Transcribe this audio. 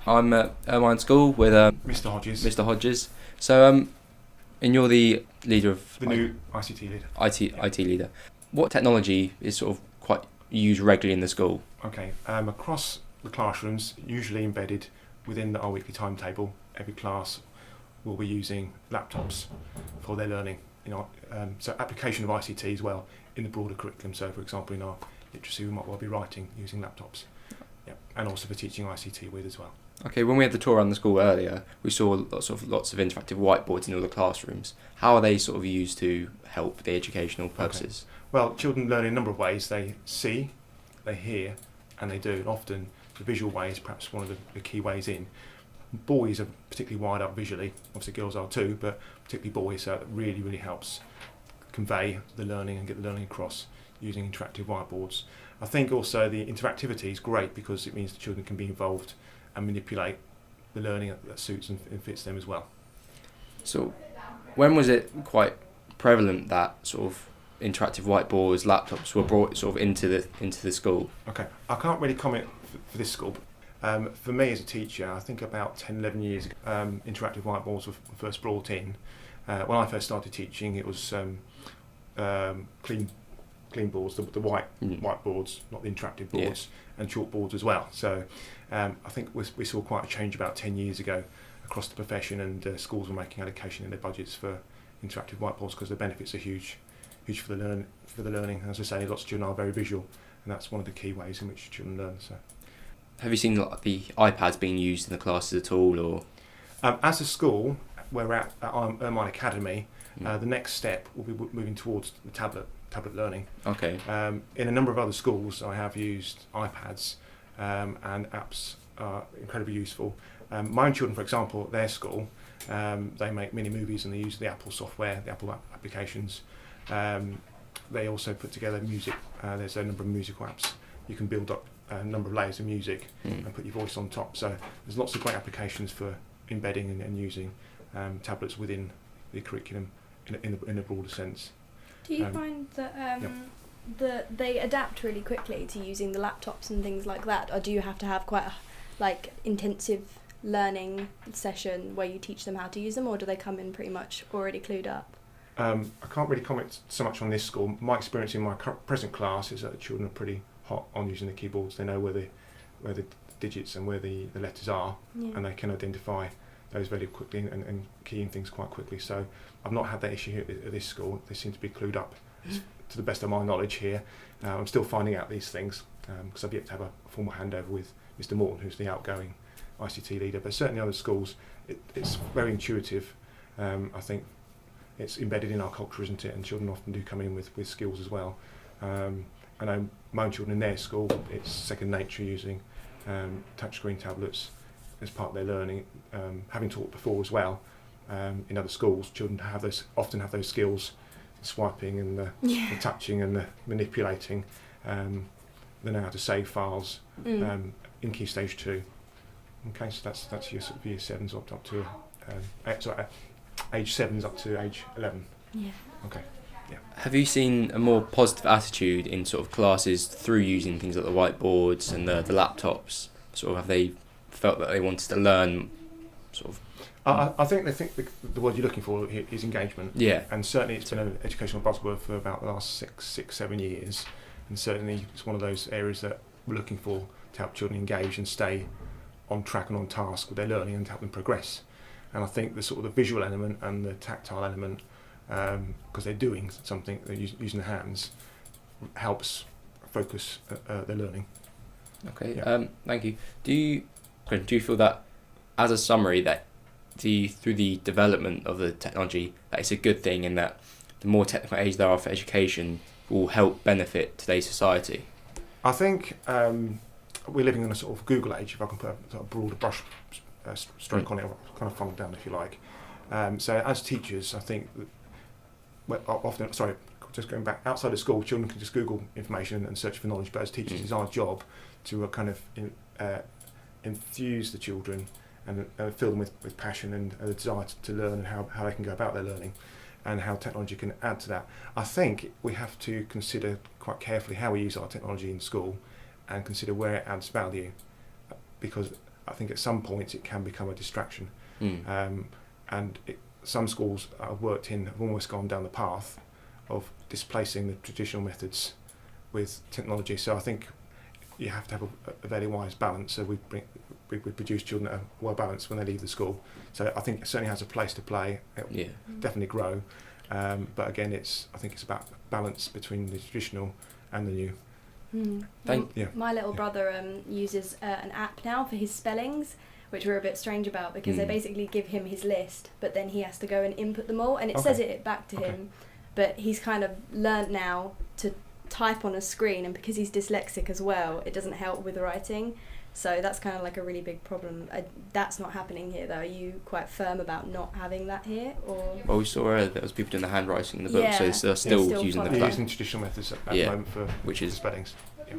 I'm at Ermine School with Mr. Hodges, Mr. Hodges. So, and you're the leader of the new ICT leader. IT leader. What technology is sort of quite used regularly in the school? Okay, across the classrooms, usually embedded within our weekly timetable, every class will be using laptops for their learning. So application of ICT as well in the broader curriculum. So, for example, in our literacy, we might well be writing using laptops. Yeah, and also for teaching ICT with as well. Okay, when we had the tour around the school earlier, we saw lots of interactive whiteboards in all the classrooms. How are they sort of used to help the educational purposes? Okay. Well, children learn in a number of ways. They see, they hear, and they do. And often the visual way is perhaps one of the key ways in. Boys are particularly wired up visually. Obviously girls are too, but particularly boys. So it really, really helps convey the learning and get the learning across using interactive whiteboards. I think also the interactivity is great because it means the children can be involved and manipulate the learning that suits and fits them as well. So, when was it quite prevalent that sort of interactive whiteboards, laptops were brought sort of into the school? Okay, I can't really comment for this school. For me as a teacher, I think about 10, 11 years ago, interactive whiteboards were first brought in. When I first started teaching, it was clean boards, the whiteboards, not the interactive boards, and chalkboards as well. So I think we saw quite a change about 10 years ago across the profession, and schools were making allocation in their budgets for interactive whiteboards because the benefits are huge for the learning. As I say, lots of children are very visual, and that's one of the key ways in which children learn. So, have you seen the iPads being used in the classes at all, or? As a school, we're at Ermine Academy. The next step will be moving towards the tablet learning. Okay. In a number of other schools, I have used iPads, and apps are incredibly useful. My own children, for example, at their school, they make mini movies and they use the Apple software, the Apple applications. They also put together music. There's a number of musical apps. You can build up a number of layers of music and put your voice on top. So there's lots of great applications for embedding and using tablets within the curriculum in a broader sense. Do you find that they adapt really quickly to using the laptops and things like that, or do you have to have quite a intensive learning session where you teach them how to use them, or do they come in pretty much already clued up? I can't really comment so much on this school. My experience in my present class is that the children are pretty hot on using the keyboards. They know where the digits and where the letters are, and they can identify those very quickly and key in things quite quickly. So I've not had that issue here at this school. They seem to be clued up to the best of my knowledge here. I'm still finding out these things because I've yet to have a formal handover with Mr. Morton, who's the outgoing ICT leader. But certainly other schools, it's very intuitive. I think it's embedded in our culture, isn't it? And children often do come in with skills as well. I know my own children in their school, it's second nature using touchscreen tablets as part of their learning. Having taught before as well, in other schools, children often have those skills, swiping and the touching and the manipulating. They know how to save files in Key Stage 2. Okay, so that's your sort of year 7s up to age 7s up to age 11. Yeah. Okay. Yeah. Have you seen a more positive attitude in sort of classes through using things like the whiteboards and the laptops? Sort of have they felt that they wanted to learn sort of? I think they think the word you're looking for is engagement. Yeah. And certainly it's been an educational buzzword for about the last 7 years. And certainly it's one of those areas that we're looking for to help children engage and stay on track and on task with their learning and to help them progress. And I think the sort of the visual element and the tactile element, because they're doing something, they're using their hands, helps focus their learning. Okay. Yeah. Thank you. Do you feel that, as a summary, that through the development of the technology, that it's a good thing, and that the more technical age there are for education will help benefit today's society? I think we're living in a sort of Google age, if I can put a sort of broader brush stroke on it, kind of funnel down if you like. So as teachers, I think just going back outside of school, children can just Google information and search for knowledge, but as teachers it's our job to kind of enthuse the children and fill them with passion and a desire to learn, and how they can go about their learning and how technology can add to that. I think we have to consider quite carefully how we use our technology in school and consider where it adds value, because I think at some points it can become a distraction. Mm. And some schools I've worked in have almost gone down the path of displacing the traditional methods with technology. So I think you have to have a very wise balance. So we produce children that are well balanced when they leave the school. So I think it certainly has a place to play. It'll definitely grow. But again, I think it's about balance between the traditional and the new. My little brother uses an app now for his spellings, which we're a bit strange about, because they basically give him his list, but then he has to go and input them all, and it says it back to him. But he's kind of learnt now to type on a screen, and because he's dyslexic as well, it doesn't help with writing. So that's kind of like a really big problem. That's not happening here, though. Are you quite firm about not having that here, or? Well, we saw earlier there was people doing the handwriting in the book, so they're still using the They're using traditional methods at the moment for which is spellings. Yeah.